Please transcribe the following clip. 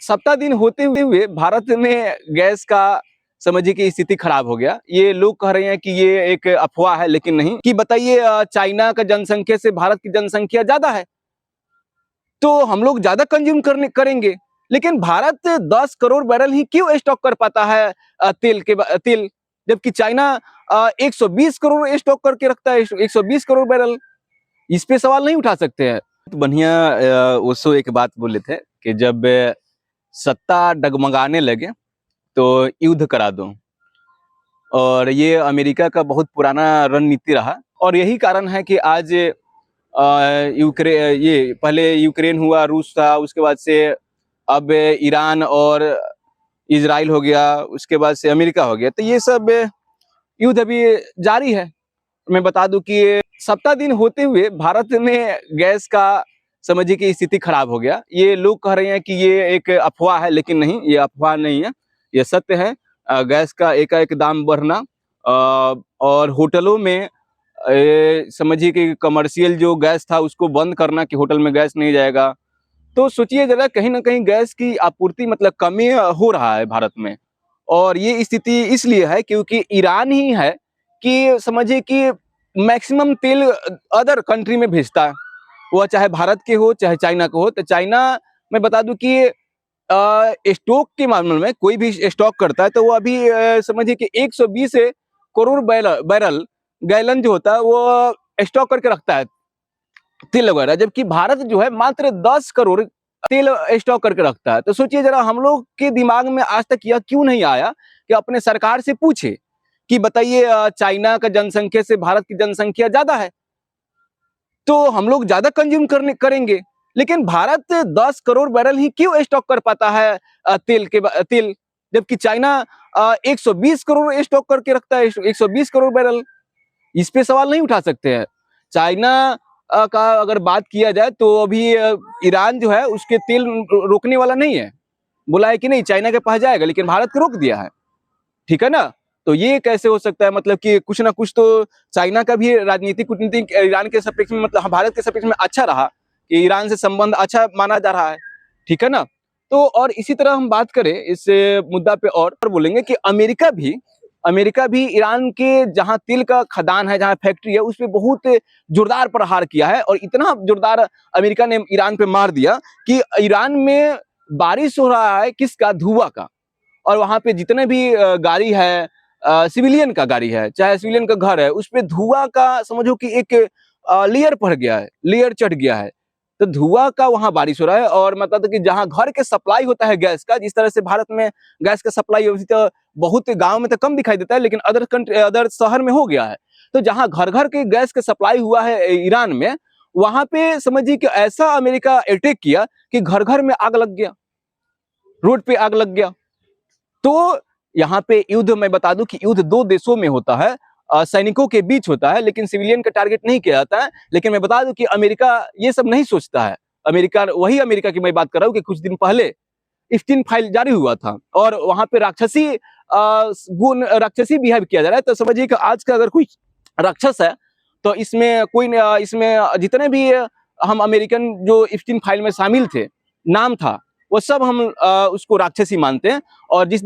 सप्ताह दिन होते हुए भारत में गैस का समझिए कि स्थिति खराब हो गया। ये लोग कह रहे हैं कि ये एक अफवाह है, लेकिन नहीं। कि बताइए, चाइना का जनसंख्या से भारत की जनसंख्या ज्यादा है, तो हम लोग ज्यादा कंज्यूम करेंगे। लेकिन भारत 10 करोड़ बैरल ही क्यों स्टॉक कर पाता है तेल, जबकि चाइना 120 करोड़ स्टॉक करके रखता है, 120 करोड़ बैरल। इस पे सवाल नहीं उठा सकते हैं। तो बढ़िया उसो एक बात बोले थे कि जब सत्ता डगमगाने लगे तो युद्ध करा दो, और ये अमेरिका का बहुत पुराना रणनीति रहा। और यही कारण है कि आज ये पहले यूक्रेन हुआ, रूस था, उसके बाद से अब ईरान और इजराइल हो गया, उसके बाद से अमेरिका हो गया। तो ये सब युद्ध अभी जारी है। मैं बता दूं कि सप्ताह दिन होते हुए भारत में गैस का समझिए कि स्थिति खराब हो गया। ये लोग कह रहे हैं कि ये एक अफवाह है, लेकिन नहीं, ये अफवाह नहीं है, ये सत्य है। गैस का एकाएक दाम बढ़ना, और होटलों में समझिए कि कमर्शियल जो गैस था उसको बंद करना कि होटल में गैस नहीं जाएगा। तो सोचिए जरा, कहीं ना कहीं गैस की आपूर्ति मतलब कमी हो रहा है भारत में। और ये स्थिति इसलिए है क्योंकि ईरान ही है कि समझिए कि मैक्सिमम तेल अदर कंट्री में भेजता है, वह चाहे भारत के हो चाहे चाइना का हो। तो चाइना, मैं बता दूं कि स्टॉक के मामले में कोई भी स्टॉक करता है तो वो अभी समझिए कि 120 करोड़ बैरल गैलन जो होता है वो स्टॉक करके रखता है तेल वगैरह, जबकि भारत जो है मात्र 10 करोड़ तेल स्टॉक करके रखता है। तो सोचिए जरा, हम लोग के दिमाग में आज तक यह क्यों नहीं आया कि अपने सरकार से पूछे कि बताइए, चाइना का जनसंख्या से भारत की जनसंख्या ज्यादा है, तो हम लोग ज्यादा कंज्यूम करेंगे। लेकिन भारत 10 करोड़ बैरल ही क्यों स्टॉक कर पाता है तेल, जबकि चाइना 120 करोड़ स्टॉक करके रखता है, 120 करोड़ बैरल। इस पे सवाल नहीं उठा सकते हैं। चाइना का अगर बात किया जाए तो अभी ईरान जो है उसके तेल रोकने वाला नहीं है, बोला है कि नहीं चाइना के पास जाएगा, लेकिन भारत को रोक दिया है। ठीक है ना? तो ये कैसे हो सकता है? मतलब कि कुछ ना कुछ तो चाइना का भी राजनीतिक कूटनीतिक ईरान के सापेक्ष में, मतलब भारत के सापेक्ष में अच्छा रहा कि ईरान से संबंध अच्छा माना जा रहा है। ठीक है ना? तो और इसी तरह हम बात करें इस मुद्दा पे और बोलेंगे कि अमेरिका भी ईरान के जहां तेल का खदान है, जहां फैक्ट्री है, उस पर बहुत जोरदार प्रहार किया है। और इतना जोरदार अमेरिका ने ईरान पे मार दिया कि ईरान में बारिश हो रहा है किसका? धुआं का। और वहां पे जितने भी गाड़ी है, सिविलियन का गाड़ी है, चाहे सिविलियन का घर है, उस पे धुआं का समझो कि एक लेयर पड़ गया है, लेयर चढ़ गया है। तो धुआं का वहां बारिश हो रहा है। और मतलब कि जहां घर के सप्लाई होता है गैस का, जिस तरह से भारत में गैस का सप्लाई अभी तो बहुत गांव में तो कम दिखाई देता है, लेकिन अदर शहर में हो गया है। तो जहां घर घर के गैस का सप्लाई हुआ है ईरान में, वहां पे समझिए कि ऐसा अमेरिका अटैक किया कि घर घर में आग लग गया, रोड पे आग लग गया। तो यहाँ पे युद्ध, मैं बता दूं कि युद्ध दो देशों में होता है, सैनिकों के बीच होता है, लेकिन सिविलियन का टारगेट नहीं किया जाता है। लेकिन मैं बता दूं कि अमेरिका ये सब नहीं सोचता है। वही अमेरिका की मैं बात कर रहा हूँ कि कुछ दिन पहले स्टीन फाइल जारी हुआ था, और वहां पे राक्षसी बिहेव किया जा रहा है। तो समझिए कि आज का अगर कोई राक्षस है तो इसमें जितने भी हम अमेरिकन जो स्टीन फाइल में शामिल थे, नाम था, वो सब हम उसको राक्षसी मानते हैं। और जिस